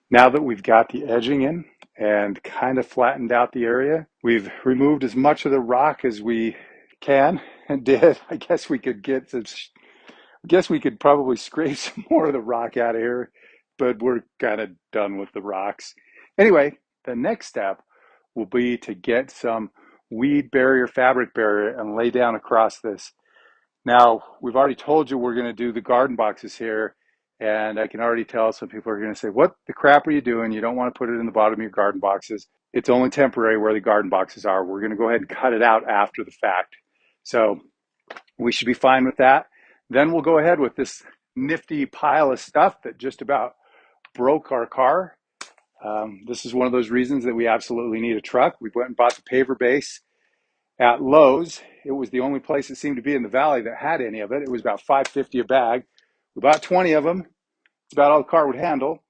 Now that we've got the edging in and kind of flattened out the area, we've removed as much of the rock as we can and did. I guess we could probably scrape some more of the rock out of here, but we're kind of done with the rocks. Anyway, the next step will be to get some weed barrier, fabric barrier, and lay down across this. Now, we've already told you we're going to do the garden boxes here, and I can already tell some people are going to say, what the crap are you doing? You don't want to put it in the bottom of your garden boxes. It's only temporary where the garden boxes are. We're going to go ahead and cut it out after the fact. So we should be fine with that. Then we'll go ahead with this nifty pile of stuff that just about broke our car. This is one of those reasons that we absolutely need a truck. We went and bought the paver base at Lowe's. It was the only place that seemed to be in the valley that had any of it. It was about $5.50 a bag. We bought 20 of them. It's about all the car would handle.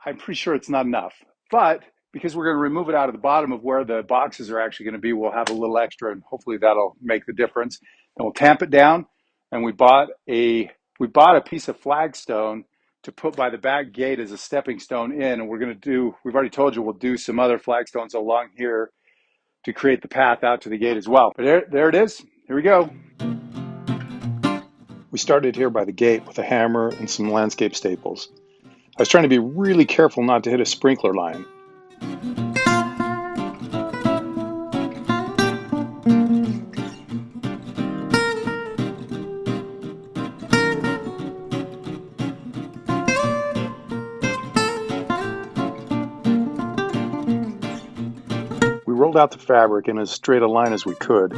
I'm pretty sure it's not enough, but because we're going to remove it out of the bottom of where the boxes are actually going to be, we'll have a little extra, and hopefully that'll make the difference. And we'll tamp it down. And we bought a piece of flagstone to put by the back gate as a stepping stone in. And we've already told you we'll do some other flagstones along here to create the path out to the gate as well. But there it is. Here we go. We started here by the gate with a hammer and some landscape staples. I was trying to be really careful not to hit a sprinkler line. We rolled out the fabric in as straight a line as we could.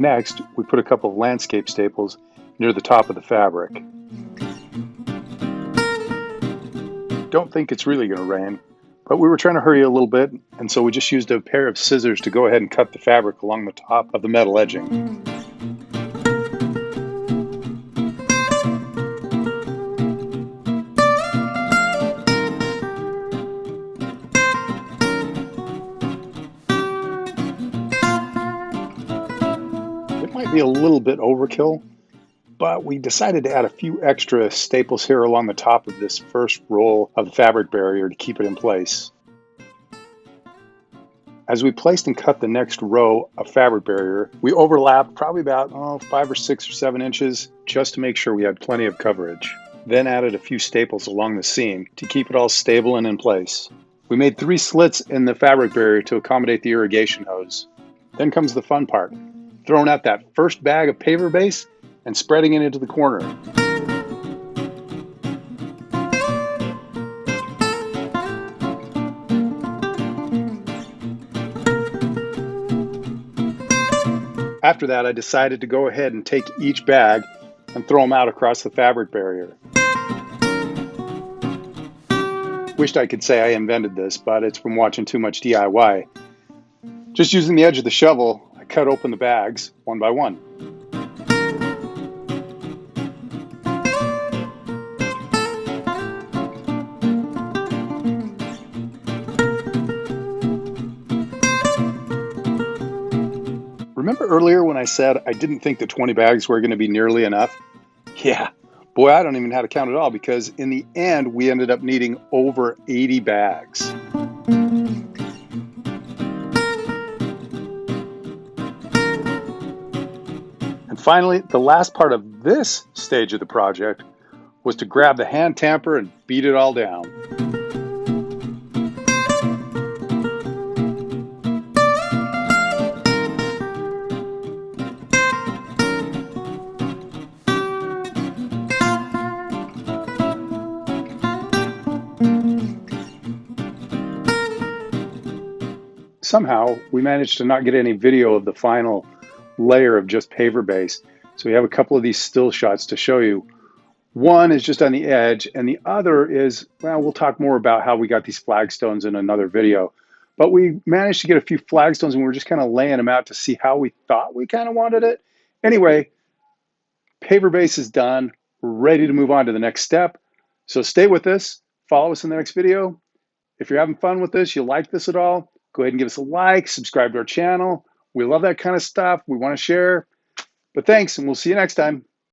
Next, we put a couple of landscape staples near the top of the fabric. Don't think it's really going to rain, but we were trying to hurry a little bit, and so we just used a pair of scissors to go ahead and cut the fabric along the top of the metal edging. It might be a little bit overkill, but we decided to add a few extra staples here along the top of this first roll of the fabric barrier to keep it in place. As we placed and cut the next row of fabric barrier, we overlapped probably about 5 or 6 or 7 inches just to make sure we had plenty of coverage. Then added a few staples along the seam to keep it all stable and in place. We made 3 slits in the fabric barrier to accommodate the irrigation hose. Then comes the fun part, throwing out that first bag of paver base and spreading it into the corner. After that, I decided to go ahead and take each bag and throw them out across the fabric barrier. Wished I could say I invented this, but it's from watching too much DIY. Just using the edge of the shovel, I cut open the bags one by one. Remember earlier when I said I didn't think the 20 bags were going to be nearly enough? Yeah, boy, I don't even know how to count it all, because in the end, we ended up needing over 80 bags. And finally, the last part of this stage of the project was to grab the hand tamper and beat it all down. Somehow, we managed to not get any video of the final layer of just paver base. So we have a couple of these still shots to show you. One is just on the edge, and the other is, well, we'll talk more about how we got these flagstones in another video. But we managed to get a few flagstones, and we were just kind of laying them out to see how we thought we kind of wanted it. Anyway, paver base is done. We're ready to move on to the next step. So stay with us. Follow us in the next video. If you're having fun with this, you like this at all, go ahead and give us a like, subscribe to our channel. We love that kind of stuff. We want to share. But thanks, and we'll see you next time.